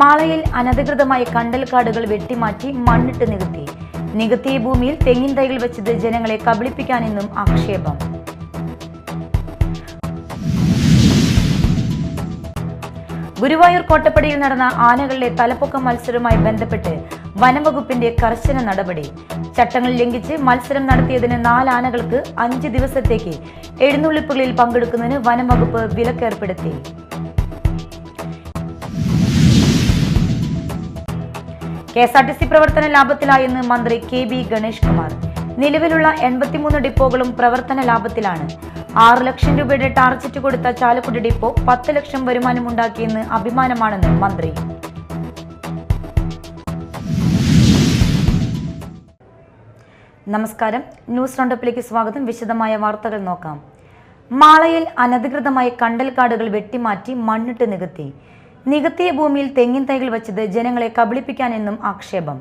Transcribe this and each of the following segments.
മാളയിൽ അനധികൃതമായ കണ്ടൽക്കാടുകൾ വെട്ടിമാറ്റി മണ്ണിട്ട് നികത്തിയ ഭൂമിയിൽ തെങ്ങിൻ തൈകൾ വെച്ചത് ജനങ്ങളെ കബളിപ്പിക്കാനെന്നും ആക്ഷേപം. ഗുരുവായൂർ കോട്ടപ്പടിയിൽ നടന്ന ആനകളുടെ തലപ്പൊക്ക മത്സരവുമായി ബന്ധപ്പെട്ട് വനംവകുപ്പിന്റെ കർശന നടപടി. ചട്ടങ്ങൾ ലംഘിച്ച് മത്സരം നടത്തിയതിന് 4 ആനകൾക്ക് 5 ദിവസത്തേക്ക് എഴുന്നള്ളിപ്പുകളിൽ പങ്കെടുക്കുന്നതിന് വനംവകുപ്പ് വിലക്കേർപ്പെടുത്തി. KSRTC പ്രവർത്തന ലാഭത്തിലായെന്ന് മന്ത്രി KB ഗണേഷ് കുമാർ. നിലവിലുള്ള 83 ഡിപ്പോകളും പ്രവർത്തന ലാഭത്തിലാണ്. 6 ലക്ഷം രൂപയുടെ ടാർജറ്റ് കൊടുത്ത ചാലക്കുടി ഡിപ്പോ 10 ലക്ഷം വരുമാനമുണ്ടാക്കിയെന്ന് അഭിമാനമാണെന്ന് മന്ത്രി. നമസ്കാരം, ന്യൂസ് റൗണ്ടപ്പിലേക്ക് സ്വാഗതം. വിശദമായ വാർത്തകൾ നോക്കാം. മാളയിൽ അനധികൃതമായ കണ്ടൽക്കാടുകൾ വെട്ടിമാറ്റി മണ്ണിട്ട് നികത്തിയ ഭൂമിയിൽ തെങ്ങിൻ തൈകൾ വച്ചത് ജനങ്ങളെ കബളിപ്പിക്കാനെന്നും ആക്ഷേപം.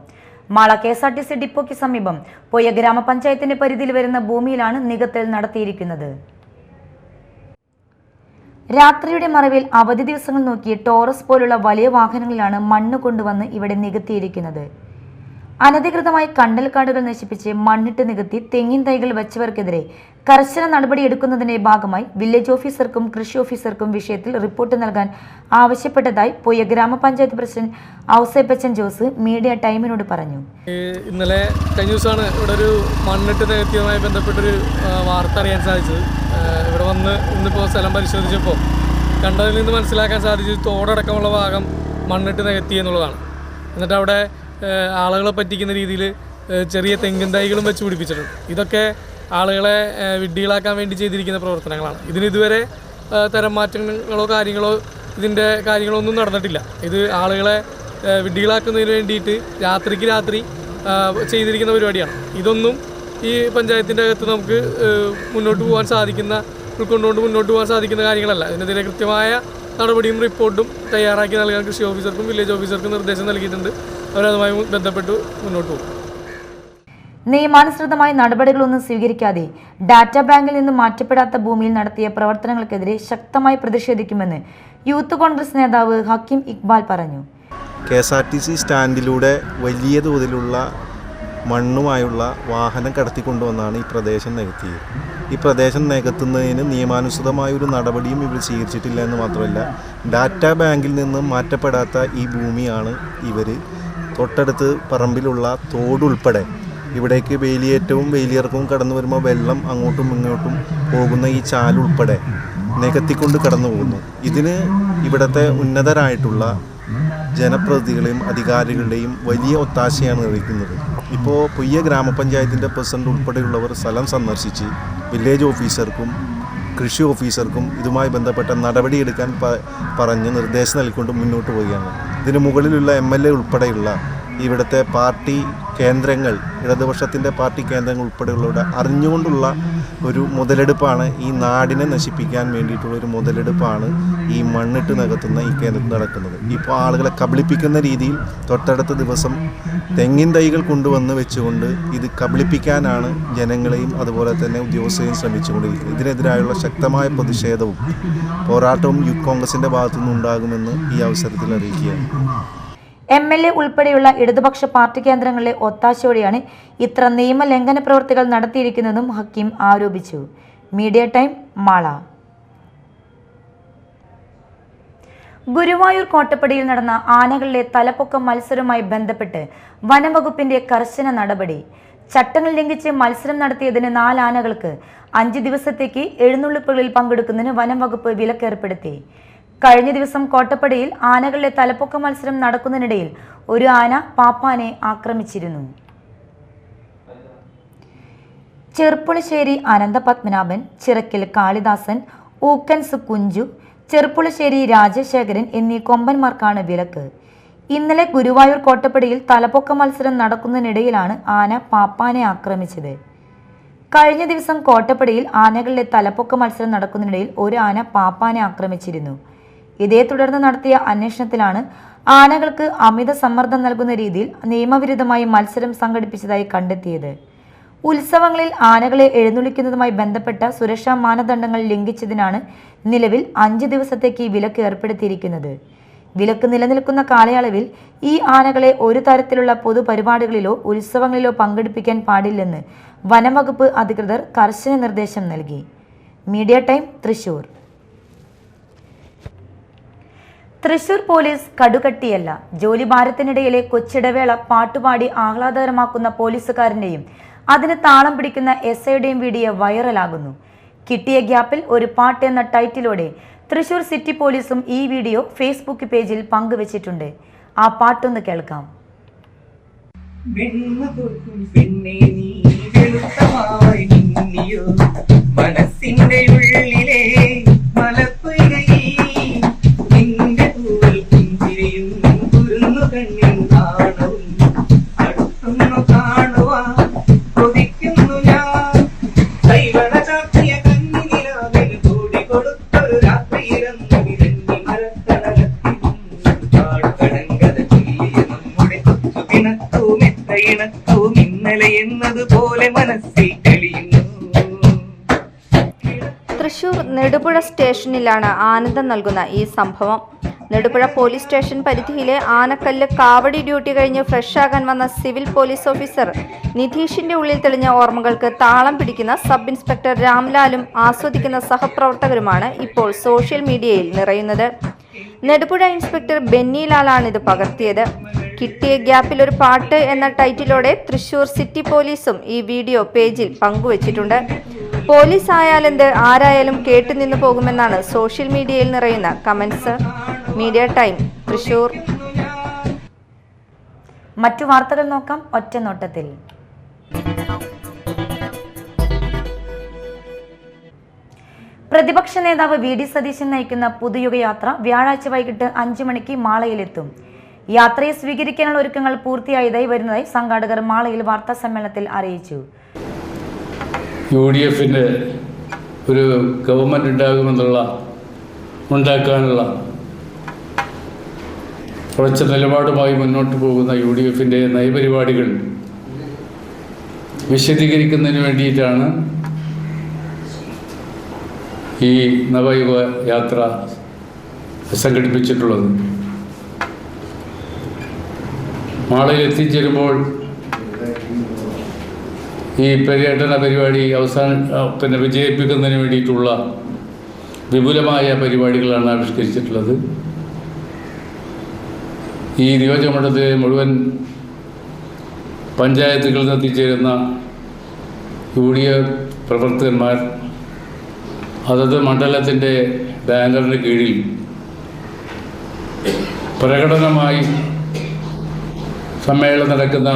മാള KSRTC ഡിപ്പോയ്ക്ക് സമീപം പോയ ഗ്രാമപഞ്ചായത്തിന്റെ പരിധിയിൽ വരുന്ന ഭൂമിയിലാണ് നികത്തൽ നടത്തിയിരിക്കുന്നത്. രാത്രിയുടെ മറവിൽ അവധി ദിവസങ്ങൾ നോക്കി ടോറസ് പോലുള്ള വലിയ വാഹനങ്ങളിലാണ് മണ്ണ് കൊണ്ടുവന്ന് ഇവിടെ നികത്തിയിരിക്കുന്നത്. അനധികൃതമായി കണ്ടൽക്കാടുകൾ നശിപ്പിച്ച് മണ്ണിട്ട് നികത്തി തെങ്ങിൻ തൈകൾ വെച്ചവർക്കെതിരെ കർശന നടപടിയെടുക്കുന്നതിന്റെ ഭാഗമായി വില്ലേജ് ഓഫീസർക്കും കൃഷി ഓഫീസർക്കും വിഷയത്തിൽ റിപ്പോർട്ട് നൽകാൻ ആവശ്യപ്പെട്ടതായി പോയ ഗ്രാമപഞ്ചായത്ത് പ്രസിഡന്റ് ഔസേപ്പച്ചൻ ജോസ് മീഡിയ ടൈമിനോട് പറഞ്ഞു. ഇന്നലെ കഴിഞ്ഞ ദിവസമാണ് ഇവിടെ ഒരു മണ്ണിട്ട് നികത്തിയതുമായി ബന്ധപ്പെട്ടൊരു വാർത്ത അറിയാൻ സാധിച്ചത്. ഇവിടെ വന്ന് ഇന്നിപ്പോൾ സ്ഥലം പരിശോധിച്ചപ്പോൾ കണ്ടതിൽ നിന്ന് മനസ്സിലാക്കാൻ സാധിച്ചത് തോടടക്കമുള്ള ഭാഗം മണ്ണിട്ട് നികത്തി എന്നുള്ളതാണ്. എന്നിട്ട് അവിടെ ആളുകളെ പറ്റിക്കുന്ന രീതിയിൽ ചെറിയ തെങ്ങിൻ തൈകളും വെച്ച് പിടിപ്പിച്ചിട്ടുണ്ട്. ഇതൊക്കെ ആളുകളെ വിഡ്ഢികളാക്കാൻ വേണ്ടി ചെയ്തിരിക്കുന്ന പ്രവർത്തനങ്ങളാണ്. ഇതുവരെ തരം മാറ്റങ്ങളോ ഇതിൻ്റെ കാര്യങ്ങളോ ഒന്നും നടന്നിട്ടില്ല. ഇത് ആളുകളെ വിഡ്ഢികളാക്കുന്നതിന് വേണ്ടിയിട്ട് രാത്രിക്ക് രാത്രി ചെയ്തിരിക്കുന്ന പരിപാടിയാണ്. ഇതൊന്നും ഈ പഞ്ചായത്തിൻ്റെ അകത്ത് നമുക്ക് ഉൾക്കൊണ്ടുകൊണ്ട് മുന്നോട്ട് പോകാൻ സാധിക്കുന്ന കാര്യങ്ങളല്ല. ഇതിനെതിരെ കൃത്യമായ നടപടിയും റിപ്പോർട്ടും തയ്യാറാക്കി നൽകാൻ കൃഷി ഓഫീസർക്കും വില്ലേജ് ഓഫീസർക്കും നിർദ്ദേശം നൽകിയിട്ടുണ്ട്. അവരതുമായി ബന്ധപ്പെട്ട് മുന്നോട്ട് പോകും. നിയമാനുസൃതമായ നടപടികളൊന്നും സ്വീകരിക്കാതെ ഡാറ്റാ ബാങ്കിൽ നിന്ന് മാറ്റപ്പെടാത്ത ഭൂമിയിൽ നടത്തിയ പ്രവർത്തനങ്ങൾക്കെതിരെ ശക്തമായി പ്രതിഷേധിക്കുമെന്ന് യൂത്ത് കോൺഗ്രസ് നേതാവ് ഹക്കീം ഇക്ബാൽ പറഞ്ഞു. KSRTC സ്റ്റാൻഡിലൂടെ വലിയ തോതിലുള്ള മണ്ണുമായുള്ള വാഹനം കടത്തിക്കൊണ്ടുവന്നാണ് ഈ പ്രദേശം നികത്തിയത്. ഈ പ്രദേശം നികത്തുന്നതിന് നിയമാനുസൃതമായ ഒരു നടപടിയും ഇവർ സ്വീകരിച്ചിട്ടില്ല എന്ന് മാത്രമല്ല, ഡാറ്റാ ബാങ്കിൽ നിന്ന് മാറ്റപ്പെടാത്ത ഈ ഭൂമിയാണ് ഇവർ തൊട്ടടുത്ത് പറമ്പിലുള്ള തോടുൾപ്പെടെ ഇവിടേക്ക് വേലിയിറക്കവും കടന്നു വരുമ്പോൾ വെള്ളം അങ്ങോട്ടും ഇങ്ങോട്ടും പോകുന്ന ഈ ചാലുൾപ്പെടെ നികത്തിക്കൊണ്ട് കടന്നു പോകുന്നു. ഇതിന് ഇവിടുത്തെ ഉന്നതരായിട്ടുള്ള ജനപ്രതിനിധികളെയും അധികാരികളുടെയും വലിയ ഒത്താശയാണ് ലഭിക്കുന്നത്. ഇപ്പോൾ പുയ്യ ഗ്രാമപഞ്ചായത്തിൻ്റെ പ്രസിഡന്റ് ഉൾപ്പെടെയുള്ളവർ സ്ഥലം സന്ദർശിച്ച് വില്ലേജ് ഓഫീസർക്കും കൃഷി ഓഫീസർക്കും ഇതുമായി ബന്ധപ്പെട്ട നടപടിയെടുക്കാൻ പറഞ്ഞ് നിർദ്ദേശം നൽകിക്കൊണ്ട് മുന്നോട്ട് പോവുകയാണ്. ഇതിന് മുകളിലുള്ള MLA ഉൾപ്പെടെയുള്ള ഇവിടുത്തെ പാർട്ടി കേന്ദ്രങ്ങൾ, ഇടതുപക്ഷത്തിൻ്റെ പാർട്ടി കേന്ദ്രങ്ങൾ ഉൾപ്പെടെയുള്ളവരുടെ അറിഞ്ഞുകൊണ്ടുള്ള ഒരു മുതലെടുപ്പാണ്, ഈ നാടിനെ നശിപ്പിക്കാൻ വേണ്ടിയിട്ടുള്ള ഒരു മുതലെടുപ്പാണ് ഈ മണ്ണിട്ട് നികത്തുന്ന ഈ കേന്ദ്രത്തിൽ നടക്കുന്നത്. ഇപ്പോൾ ആളുകളെ കബളിപ്പിക്കുന്ന രീതിയിൽ തൊട്ടടുത്ത ദിവസം തെങ്ങിൻ തൈകൾ കൊണ്ടുവന്ന് വെച്ചുകൊണ്ട് ഇത് കബളിപ്പിക്കാനാണ് ജനങ്ങളെയും അതുപോലെ തന്നെ ഉദ്യോഗസ്ഥരെയും ശ്രമിച്ചുകൊണ്ടിരിക്കുന്നത്. ഇതിനെതിരായുള്ള ശക്തമായ പ്രതിഷേധവും പോരാട്ടവും യൂത്ത് കോൺഗ്രസിൻ്റെ ഭാഗത്തുനിന്ന് ഉണ്ടാകുമെന്ന് ഈ അവസരത്തിൽ അറിയിക്കുകയാണ്. MLA ഉൾപ്പെടെയുള്ള ഇടതുപക്ഷ പാർട്ടി കേന്ദ്രങ്ങളിലെ ഒത്താശയോടെയാണ് ഇത്ര നിയമലംഘന പ്രവൃത്തികൾ നടത്തിയിരിക്കുന്നതെന്നും ഹക്കീം ആരോപിച്ചു. Media time, Mala. ഗുരുവായൂർ കോട്ടപ്പടിയിൽ നടന്ന ആനകളുടെ തലപ്പൊക്ക മത്സരവുമായി ബന്ധപ്പെട്ട് വനംവകുപ്പിന്റെ കർശന നടപടി. ചട്ടങ്ങൾ ലംഘിച്ച് മത്സരം നടത്തിയതിന് 4 ആനകൾക്ക് 5 ദിവസത്തേക്ക് എഴുന്നള്ളിപ്പുകളിൽ പങ്കെടുക്കുന്നതിന് വനംവകുപ്പ് വിലക്കേർപ്പെടുത്തി. കഴിഞ്ഞ ദിവസം കോട്ടപ്പടിയിൽ ആനകളുടെ തലപ്പൊക്ക മത്സരം നടക്കുന്നതിനിടയിൽ ഒരു ആന പാപ്പാനെ ആക്രമിച്ചിരുന്നു. ചെർപ്പുളശ്ശേരി അനന്തപത്മനാഭൻ, ചിറക്കൽ കാളിദാസൻ, ഊക്കൻസ് കുഞ്ചു, ചെർപ്പുളശ്ശേരി രാജശേഖരൻ എന്നീ കൊമ്പന്മാർക്കാണ് വിലക്ക്. ഇന്നലെ ഗുരുവായൂർ കോട്ടപ്പടിയിൽ തലപ്പൊക്ക മത്സരം നടക്കുന്നതിനിടയിലാണ് ആന പാപ്പാനെ ആക്രമിച്ചത്. കഴിഞ്ഞ ദിവസം കോട്ടപ്പടിയിൽ ആനകളുടെ തലപ്പൊക്ക മത്സരം നടക്കുന്നതിനിടയിൽ ഒരു ആന പാപ്പാനെ ആക്രമിച്ചിരുന്നു. ഇതേ തുടർന്ന് നടത്തിയ അന്വേഷണത്തിലാണ് ആനകൾക്ക് അമിത സമ്മർദ്ദം നൽകുന്ന രീതിയിൽ നിയമവിരുദ്ധമായി മത്സരം സംഘടിപ്പിച്ചതായി കണ്ടെത്തിയത്. ഉത്സവങ്ങളിൽ ആനകളെ എഴുന്നള്ളിക്കുന്നതുമായി ബന്ധപ്പെട്ട സുരക്ഷാ മാനദണ്ഡങ്ങൾ ലംഘിച്ചതിനാണ് നിലവിൽ 5 ദിവസത്തേക്ക് വിലക്ക് ഏർപ്പെടുത്തിയിരിക്കുന്നത്. വിലക്ക് നിലനിൽക്കുന്ന കാലയളവിൽ ഈ ആനകളെ ഒരു തരത്തിലുള്ള പൊതുപരിപാടികളിലോ ഉത്സവങ്ങളിലോ പങ്കെടുപ്പിക്കാൻ പാടില്ലെന്ന് വനംവകുപ്പ് അധികൃതർ കർശന നിർദ്ദേശം നൽകി. Media time, Thrissur. Thrissur police കടുകട്ടിയല്ല. ജോലിഭാരത്തിനിടയിലെ കൊച്ചിടവേള പാട്ടുപാടി ആഹ്ലാദകരമാക്കുന്ന പോലീസുകാരൻ്റെയും അതിന് താളം പിടിക്കുന്ന SIയുടെയും വീഡിയോ വൈറലാകുന്നു. കിട്ടിയ ഗ്യാപ്പിൽ ഒരു പാട്ട് എന്ന ടൈറ്റിലോടെ തൃശൂർ സിറ്റി പോലീസും ഈ വീഡിയോ ഫേസ്ബുക്ക് പേജിൽ പങ്കുവച്ചിട്ടുണ്ട്. ആ പാട്ടൊന്ന് കേൾക്കാം. മനസ്സിന്റെ ഉള്ളിലെ തൃശൂർ നെടുപുഴ സ്റ്റേഷനിലാണ് ആനന്ദം നൽകുന്ന ഈ സംഭവം. നെടുപുഴ പോലീസ് സ്റ്റേഷൻ പരിധിയിലെ ആനക്കല്ല് കാവടി ഡ്യൂട്ടി കഴിഞ്ഞ് ഫ്രഷാകാൻ വന്ന സിവിൽ പോലീസ് ഓഫീസർ നിധീഷിന്റെ ഉള്ളിൽ തെളിഞ്ഞ ഓർമ്മകൾക്ക് താളം പിടിക്കുന്ന സബ് ഇൻസ്പെക്ടർ രാംലാലും ആസ്വദിക്കുന്ന സഹപ്രവർത്തകരുമാണ് ഇപ്പോൾ സോഷ്യൽ മീഡിയയിൽ നിറയുന്നത്. നെടുപുഴ ഇൻസ്പെക്ടർ ബെന്നിലാലാണ് ഇത് പകർത്തിയത്. കിട്ടിയ ഗ്യാപ്പിൽ ഒരു പാട്ട് എന്ന ടൈറ്റിലോടെ തൃശൂർ സിറ്റി പോലീസും ഈ വീഡിയോ പേജിൽ പങ്കുവച്ചിട്ടുണ്ട്. പോലീസ് ആയാലെന്ത്, ആരായാലും കേട്ടുനിന്നു പോകുമെന്നാണ് സോഷ്യൽ മീഡിയയിൽ നിറയുന്ന കമന്റ്സ്. Media time, Thrissur. മറ്റു വാർത്തകൾ നോക്കാം ഒറ്റനോട്ടത്തിൽ. പ്രതിപക്ഷ നേതാവ് VD സതീശൻ നയിക്കുന്ന പുതുയുഗയാത്ര വ്യാഴാഴ്ച വൈകിട്ട് 5 മണിക്ക് മാളയിലെത്തും. യാത്രയെ സ്വീകരിക്കാനുള്ള ഒരുക്കങ്ങൾ പൂർത്തിയായതായി വരുന്നതായി സംഘാടകർ മാളയിൽ വാർത്താ സമ്മേളനത്തിൽ അറിയിച്ചു. UDFന്റെ ഒരു ഗവൺമെൻറ് ഉണ്ടാക്കാനുള്ള ഉറച്ച നിലപാടുമായി മുന്നോട്ട് പോകുന്ന UDFന്റെ നയപരിപാടികൾ വിശദീകരിക്കുന്നതിന് വേണ്ടിയിട്ടാണ് ഈ നവയുഗ യാത്ര സംഘടിപ്പിച്ചിട്ടുള്ളത്. മാളയിൽ എത്തിച്ചേരുമ്പോൾ ഈ പര്യടന പരിപാടി വിജയിപ്പിക്കുന്നതിന് വേണ്ടിയിട്ടുള്ള വിപുലമായ പരിപാടികളാണ് ആവിഷ്കരിച്ചിട്ടുള്ളത്. ഈ നിയോജകമണ്ഡലത്തിലെ മുഴുവൻ പഞ്ചായത്തുകളിൽ നിന്ന് എത്തിച്ചേരുന്ന UDF പ്രവർത്തകന്മാർ അതത് മണ്ഡലത്തിൻ്റെ ബാനറിന് കീഴിൽ പ്രകടനമായി സമ്മേളനം നടക്കുന്ന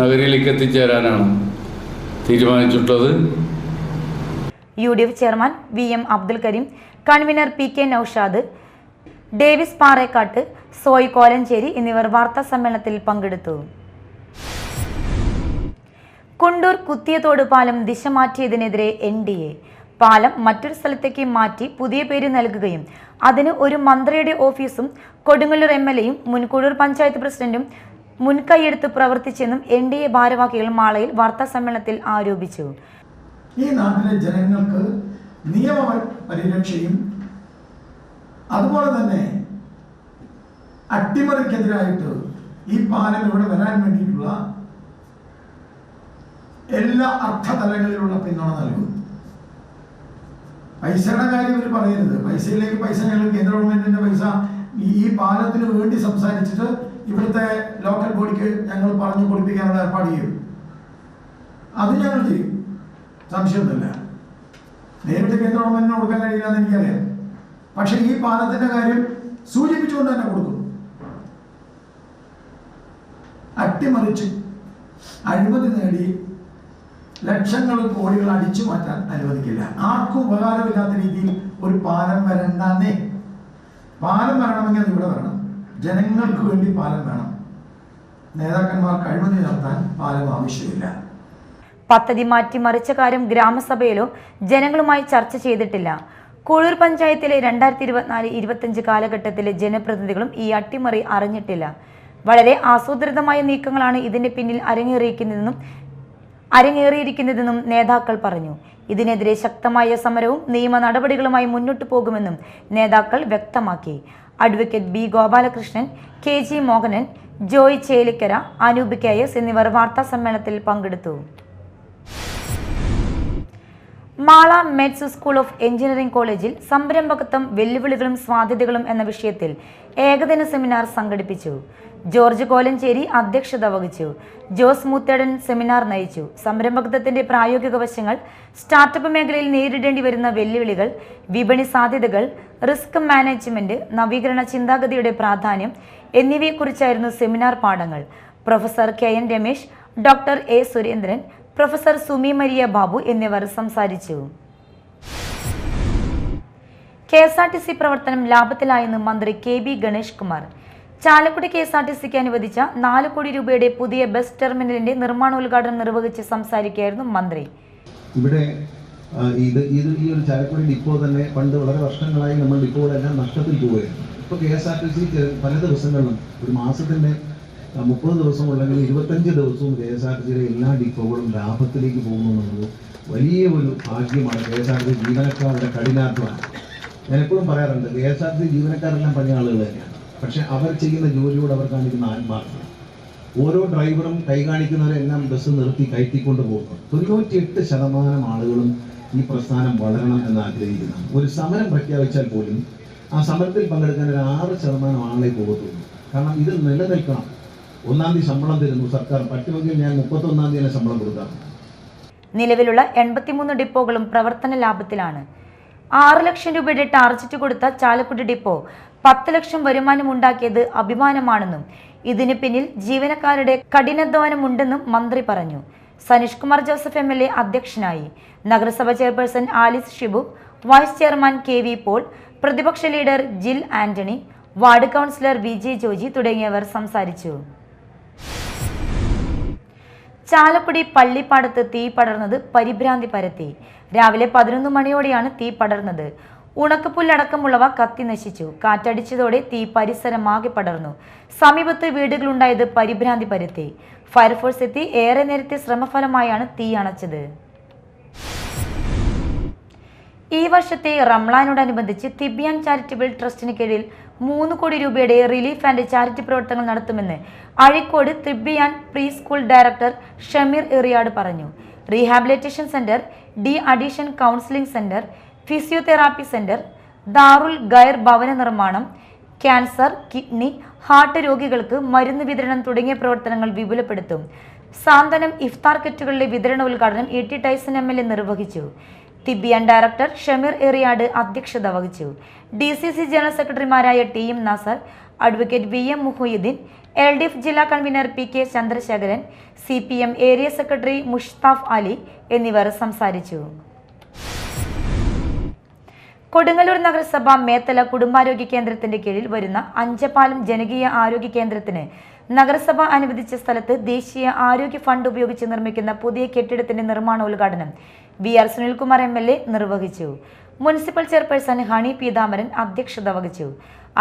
നഗരിയിലേക്ക് എത്തിച്ചേരാനാണ് തീരുമാനിച്ചിട്ടുള്ളത്. UDF chairman VM Abdul Kareem, convener PK Noushad, Davis Parekkattu, Soy Kolenchery എന്നിവർ വാർത്താ സമ്മേളനത്തിൽ പങ്കെടുത്തു. കുണ്ടൂർ കുത്തിയതോട് പാലം ദിശ മാറ്റിയതിനെതിരെ NDA. പാലം മറ്റൊരു സ്ഥലത്തേക്ക് മാറ്റി പുതിയ പേര് നൽകുകയും അതിന് ഒരു മന്ത്രിയുടെ ഓഫീസും കൊടുങ്ങല്ലൂർ MLAയും മുൻ കുണ്ടൂർ പഞ്ചായത്ത് പ്രസിഡന്റും മുൻകൈയെടുത്ത് പ്രവർത്തിച്ചെന്നും NDA ഭാരവാഹികൾ മാളയിൽ വാർത്താ സമ്മേളനത്തിൽ ആരോപിച്ചു. ഈ നാട്ടിലെ ജനങ്ങൾക്ക് നിയമ പരിരക്ഷയും അതുപോലെ തന്നെ അട്ടിമറിക്കെതിരായിട്ട് ഈ പാലം ഇവിടെ വരാൻ വേണ്ടിയിട്ടുള്ള എല്ലാ അർത്ഥതലങ്ങളിലുള്ള പിന്തുണ നൽകും. പൈസയുടെ കാര്യം ഇവർ പറയരുത്. പൈസയിലേക്ക് പൈസ ഞങ്ങൾ കേന്ദ്ര ഗവൺമെന്റിന്റെ പൈസ ഈ പാലത്തിന് വേണ്ടി സംസാരിച്ചിട്ട് ഇവിടുത്തെ ലോക്കൽ ബോഡിക്ക് ഞങ്ങൾ പറഞ്ഞു കൊടുപ്പിക്കാനുള്ള ഏർപ്പാട് ചെയ്യും. അത് ഞങ്ങൾ ചെയ്യും, സംശയമൊന്നുമില്ല. നേരിട്ട് കേന്ദ്ര ഗവൺമെന്റിന് കൊടുക്കാൻ കഴിയില്ല എന്ന് എനിക്കറിയാം. പക്ഷെ ഈ പാലത്തിന്റെ കാര്യം സൂചിപ്പിച്ചുകൊണ്ട് തന്നെ കൊടുക്കും. അട്ടിമറിച്ച് അഴിമതി നേടി ലക്ഷങ്ങൾ കോടികൾ അടിച്ചു മാറ്റാൻ അനുവദിക്കില്ല. ആർക്കും ഉപകാരമില്ലാത്ത രീതിയിൽ ഒരു പാലം വരണ്ടേ. പാലം വരണമെങ്കിൽ അത് ഇവിടെ വരണം. ജനങ്ങൾക്ക് വേണ്ടി പാലം വേണം. നേതാക്കന്മാർക്ക് അഴിമതി നടത്താൻ പാലം ആവശ്യമില്ല. പദ്ധതി മാറ്റിമറിച്ച കാര്യം ഗ്രാമസഭയിലോ ജനങ്ങളുമായി ചർച്ച ചെയ്തിട്ടില്ല. കൂഴൂർ പഞ്ചായത്തിലെ 2024-25 കാലഘട്ടത്തിലെ ജനപ്രതിനിധികളും ഈ അട്ടിമറി അറിഞ്ഞിട്ടില്ല. വളരെ ആസൂത്രിതമായ നീക്കങ്ങളാണ് ഇതിന്റെ പിന്നിൽ അരങ്ങേറിയിരിക്കുന്നതെന്നും നേതാക്കൾ പറഞ്ഞു. ഇതിനെതിരെ ശക്തമായ സമരവും നിയമ നടപടികളുമായി മുന്നോട്ടു പോകുമെന്നും നേതാക്കൾ വ്യക്തമാക്കി. Advocate B Gopalakrishnan, K G Mohanan, Joy Chelikkara, Anoop KS എന്നിവർ വാർത്താസമ്മേളനത്തിൽ പങ്കെടുത്തു. Mala METS school of engineering കോളേജിൽ സംരംഭകത്വം, വെല്ലുവിളികളും സാധ്യതകളും എന്ന വിഷയത്തിൽ ഏകദിന സെമിനാർ സംഘടിപ്പിച്ചു. ജോർജ് കോലഞ്ചേരി അധ്യക്ഷത വഹിച്ചു. ജോസ് മൂത്തേടൻ സെമിനാർ നയിച്ചു. സംരംഭകത്വത്തിന്റെ പ്രായോഗിക വശങ്ങൾ, സ്റ്റാർട്ടപ്പ് മേഖലയിൽ നേരിടേണ്ടി വരുന്ന വെല്ലുവിളികൾ, വിപണി സാധ്യതകൾ, റിസ്ക് മാനേജ്മെന്റ്, നവീകരണ ചിന്താഗതിയുടെ പ്രാധാന്യം എന്നിവയെക്കുറിച്ചായിരുന്നു സെമിനാർ പാഠങ്ങൾ. Professor KN Ramesh, doctor A Surendran, professor Sumi Maria Babu എന്നിവർ സംസാരിച്ചു. KSRTC പ്രവർത്തനം ലാഭത്തിലായെന്ന് മന്ത്രി KB ഗണേഷ് കുമാർ. ചാലക്കുടി KSRTCക്ക് അനുവദിച്ച 4 കോടി രൂപയുടെ പുതിയ ബസ് ടെർമിനലിന്റെ നിർമ്മാണോദ്ഘാടനം നിർവഹിച്ച് സംസാരിക്കുകയായിരുന്നു മന്ത്രി. ഇവിടെ ഈ ഒരു ചാലക്കുടി ഡിപ്പോ തന്നെ പണ്ട് വളരെ വർഷങ്ങളായി നമ്മൾ ഡിപ്പോകളെല്ലാം നഷ്ടത്തിൽ പോവുകയായിരുന്നു. ഇപ്പോൾ KSRTC പല ദിവസങ്ങളിലും ഒരു മാസത്തിൻ്റെ 30 ദിവസം ഉണ്ടെങ്കിൽ 25 ദിവസവും KSRTCയുടെ എല്ലാ ഡിപ്പോകളും ലാഭത്തിലേക്ക് പോകുന്നു എന്നുള്ളത് വലിയ ഒരു ഭാഗ്യമാണ്. KSRTC ജീവനക്കാരുടെ കഠിനാധ്വാനം. ഞാൻ എപ്പോഴും പറയാറുണ്ട്, KSRTC ജീവനക്കാരെല്ലാം പഴയ ആളുകൾ തന്നെയാണ്. പക്ഷെ അവർ ചെയ്യുന്ന ജോലിയോട് അവർ കാണിക്കുന്ന ആത്മാർത്ഥത. ഓരോ ഡ്രൈവറും കൈ കാണിക്കുന്നവരെല്ലാം ബസ് നിർത്തി കയറ്റിക്കൊണ്ട് പോകുന്നു. 98% ആളുകളും ഈ പ്രസ്ഥാനം വളരണം എന്ന് ആഗ്രഹിക്കുന്നതാണ്. ഒരു സമരം പ്രഖ്യാപിച്ചാൽ പോലും ആ സമരത്തിൽ പങ്കെടുക്കാൻ ഒരു 6% ആളെ പോകത്തുള്ളൂ. കാരണം ഇത് നിലനിൽക്കണം. 1-ാം തീയതി ശമ്പളം തരുന്നു സർക്കാർ, പറ്റുമെങ്കിൽ ഞാൻ 31-ാം തീയതി ശമ്പളം കൊടുക്കാം. നിലവിലുള്ള 83 ഡിപ്പോകളും പ്രവർത്തന ലാഭത്തിലാണ്. 6 ലക്ഷം രൂപയുടെ ടാർജറ്റ് കൊടുത്ത ചാലക്കുടി ഡിപ്പോ 10 ലക്ഷം വരുമാനം ഉണ്ടാക്കിയത് അഭിമാനമാണെന്നും ഇതിന് പിന്നിൽ ജീവനക്കാരുടെ കഠിനാധ്വാനമുണ്ടെന്നും മന്ത്രി പറഞ്ഞു. സനീഷ് കുമാർ ജോസഫ് MLA അധ്യക്ഷനായി. നഗരസഭ chairperson Alice Shibu, vice chairman KV Paul, പ്രതിപക്ഷ leader Jil Antony, ward councillor VJ Joji തുടങ്ങിയവർ സംസാരിച്ചു. ചാലക്കുടി പള്ളിപ്പാടത്ത് തീ പടർന്നത് പരിഭ്രാന്തി പരത്തി. രാവിലെ 11 മണിയോടെയാണ് തീ പടർന്നത്. ഉണക്കപ്പുല്ലടക്കമുള്ളവ കത്തി നശിച്ചു. കാറ്റടിച്ചതോടെ തീ പരിസരമാകെ പടർന്നു. സമീപത്ത് വീടുകളുണ്ടായത് പരിഭ്രാന്തി പരത്തി. ഫയർഫോഴ്സ് എത്തി ഏറെ നേരത്തെ ശ്രമഫലമായാണ് തീ അണച്ചത്. ഈ വർഷത്തെ റംളാനോടനുബന്ധിച്ച് തിബിയാൻ ചാരിറ്റബിൾ ട്രസ്റ്റിന് കീഴിൽ 3 കോടി രൂപയുടെ റിലീഫ് ആൻഡ് ചാരിറ്റി പ്രവർത്തനങ്ങൾ നടത്തുമെന്ന് Azhikode Thibiyan pre school director Shameer Eriyad പറഞ്ഞു. Rehabilitation centre, de addiction counselling centre, physiotherapy centre, Darul Khair ഭവന നിർമ്മാണം, ക്യാൻസർ, കിഡ്നി, ഹാർട്ട് രോഗികൾക്ക് മരുന്ന് വിതരണം തുടങ്ങിയ പ്രവർത്തനങ്ങൾ വിപുലപ്പെടുത്തും. സാന്ത്വനം ഇഫ്താർ കിറ്റുകളുടെ വിതരണ ഉദ്ഘാടനം ET ടൈസൺ MLA നിർവഹിച്ചു. തിബിയാൻ ഡയറക്ടർ ഷമീർ എറിയാട് അധ്യക്ഷത വഹിച്ചു. DCC ജനറൽ സെക്രട്ടറിമാരായ TM Nasar, advocate VM Muhiyuddin, LDF ജില്ലാ convener PK Chandrasekharan, CPM area secretary Mushtaf Ali എന്നിവർ സംസാരിച്ചു. കൊടുങ്ങല്ലൂർ നഗരസഭ മേത്തല കുടുംബാരോഗ്യ കേന്ദ്രത്തിന്റെ കീഴിൽ വരുന്ന അഞ്ചപ്പാലം ജനകീയ ആരോഗ്യ കേന്ദ്രത്തിന് നഗരസഭ അനുവദിച്ച സ്ഥലത്ത് ദേശീയ ആരോഗ്യ ഫണ്ട് ഉപയോഗിച്ച് നിർമ്മിക്കുന്ന പുതിയ കെട്ടിടത്തിന്റെ നിർമ്മാണോദ്ഘാടനം VR സുനിൽകുമാർ MLA നിർവഹിച്ചു. മുനിസിപ്പൽ ചെയർപേഴ്സൺ ഹണി പീതാമരൻ അധ്യക്ഷത വഹിച്ചു.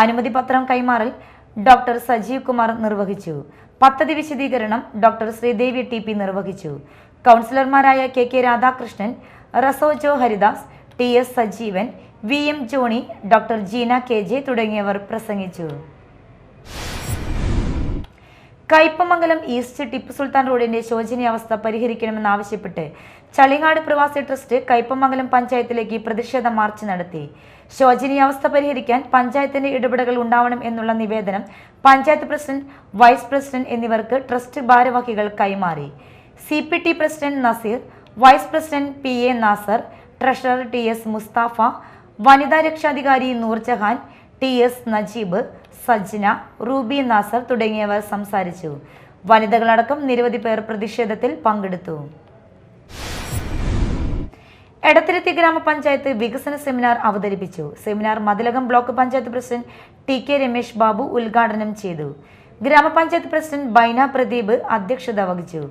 അനുമതി പത്രം കൈമാറൽ ഡോക്ടർ സജീവ് കുമാർ നിർവഹിച്ചു. പദ്ധതി വിശദീകരണം ഡോക്ടർ ശ്രീദേവി TP നിർവഹിച്ചു. കൗൺസിലർമാരായ KK Radhakrishnan, Rasojo Haridas, TS Sajeevan, VM Johny, doctor Jeena KJ തുടങ്ങിയവർ പ്രസംഗിച്ചു. കയ്പമംഗലം ഈസ്റ്റ് ടിപ്പു സുൽത്താൻ റോഡിന്റെ ശോചനീയാവസ്ഥ പരിഹരിക്കണമെന്നാവശ്യപ്പെട്ട് ചളിങ്ങാട് പ്രവാസി ട്രസ്റ്റ് കയ്പമംഗലം പഞ്ചായത്തിലേക്ക് പ്രതിഷേധ മാർച്ച് നടത്തി. ശോചനീയാവസ്ഥ പരിഹരിക്കാൻ പഞ്ചായത്തിന്റെ ഇടപെടലുകൾ ഉണ്ടാവണം എന്നുള്ള നിവേദനം പഞ്ചായത്ത് പ്രസിഡന്റ്, വൈസ് പ്രസിഡന്റ് എന്നിവർക്ക് ട്രസ്റ്റ് ഭാരവാഹികൾ കൈമാറി. CPT president Naseer, vice president PA Nasar, treasurer TS Mustafa, വനിതാ രക്ഷാധികാരി നൂർജഹാൻ, TS നജീബ്, സജ്ന, റൂബി നാസർ തുടങ്ങിയവർ സംസാരിച്ചു. വനിതകളടക്കം നിരവധി പേർ പ്രതിഷേധത്തിൽ പങ്കെടുത്തു. എടത്തിരുത്തി ഗ്രാമപഞ്ചായത്ത് വികസന സെമിനാർ അവതരിപ്പിച്ചു. Seminar Mathilakam block panchayat president TK Ramesh Babu ഉദ്ഘാടനം ചെയ്തു. ഗ്രാമപഞ്ചായത്ത് പ്രസിഡന്റ് ബൈന പ്രദീപ് അധ്യക്ഷത വഹിച്ചു.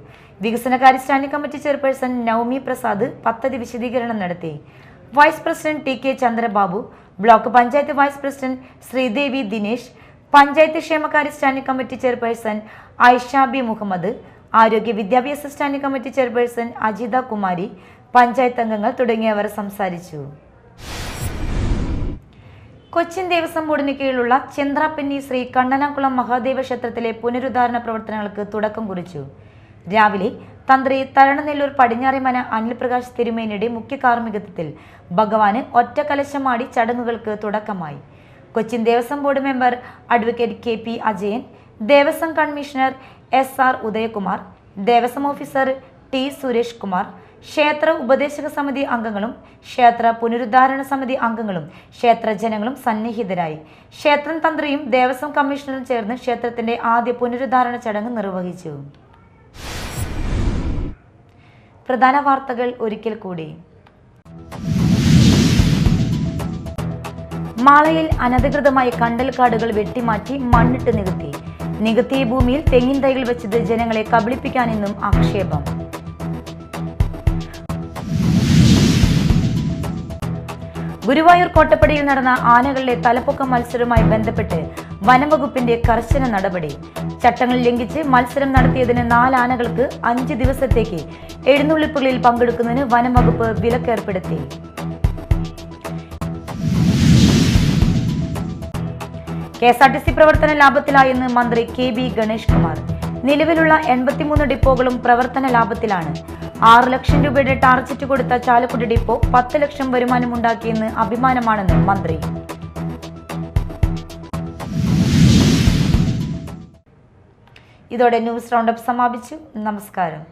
വികസനകാര്യ standing committee chairperson Naumi Prasad പദ്ധതി വിശദീകരണം നടത്തി. Vice president TK Chandrababu, block panchayat vice president Sreedevi Dinesh, panchayat ക്ഷേമകാര്യ standing committee chairperson Aisha B Muhammad, ആരോഗ്യ വിദ്യാഭ്യാസ standing committee chairperson Ajitha Kumari, panchayat അംഗങ്ങൾ തുടങ്ങിയവർ സംസാരിച്ചു. കൊച്ചിൻ ദേവസ്വം ബോർഡിന് കീഴിലുള്ള ചെന്ത്രാപ്പന്നി ശ്രീ കണ്ണനാകുളം മഹാദേവ ക്ഷേത്രത്തിലെ പുനരുദ്ധാരണ പ്രവർത്തനങ്ങൾക്ക് തുടക്കം കുറിച്ചു. രാവിലെ തന്ത്രി തരണനെല്ലൂർ പടിഞ്ഞാറേമന അനിൽപ്രകാശ് തിരുമേനിയുടെ മുഖ്യ കാർമ്മികത്വത്തിൽ ഭഗവാന് ഒറ്റക്കലശമാടി ചടങ്ങുകൾക്ക് തുടക്കമായി. Cochin Devaswom board member advocate KP Ajayan, Devaswom commissioner SR Udayakumar, Devaswom officer T Suresh Kumar, ക്ഷേത്ര ഉപദേശക സമിതി അംഗങ്ങളും ക്ഷേത്ര പുനരുദ്ധാരണ സമിതി അംഗങ്ങളും ക്ഷേത്ര ജനങ്ങളും സന്നിഹിതരായി. ക്ഷേത്രം തന്ത്രിയും ദേവസ്വം കമ്മീഷണറും ചേർന്ന് ക്ഷേത്രത്തിന്റെ ആദ്യ പുനരുദ്ധാരണ ചടങ്ങ് നിർവഹിച്ചു. പ്രധാന വാർത്തകൾ ഒരിക്കൽ കൂടി. മാളയിൽ അനധികൃതമായി കണ്ടൽക്കാടുകൾ വെട്ടിമാറ്റി മണ്ണിട്ട് നികത്തിയ ഭൂമിയിൽ തെങ്ങിൻ തൈകൾ വെച്ചത് ജനങ്ങളെ കബളിപ്പിക്കാനെന്നും ആക്ഷേപം. ഗുരുവായൂർ കോട്ടപ്പടിയിൽ നടന്ന ആനകളുടെ തലപ്പൊക്ക മത്സരവുമായി ബന്ധപ്പെട്ട് വനംവകുപ്പിന്റെ കർശന നടപടി. ചട്ടങ്ങൾ ലംഘിച്ച് മത്സരം നടത്തിയതിന് 4 ആനകൾക്ക് 5 ദിവസത്തേക്ക് എഴുന്നള്ളിപ്പുകളിൽ പങ്കെടുക്കുന്നതിന് വനംവകുപ്പ് വിലക്കേർപ്പെടുത്തി. KSRTC പ്രവർത്തന ലാഭത്തിലായെന്ന് മന്ത്രി KB ഗണേഷ് കുമാർ. നിലവിലുള്ള 83 ഡിപ്പോകളും പ്രവർത്തന ലാഭത്തിലാണ്. 6 ലക്ഷം രൂപയുടെ ടാർജറ്റ് കൊടുത്ത ചാലക്കുടി ഡിപ്പോ 10 ലക്ഷം വരുമാനമുണ്ടാക്കിയെന്ന് അഭിമാനമാണെന്ന് മന്ത്രി. ഇതോടെ ന്യൂസ് റൗണ്ടപ്പ് സമാപിച്ചു. നമസ്കാരം.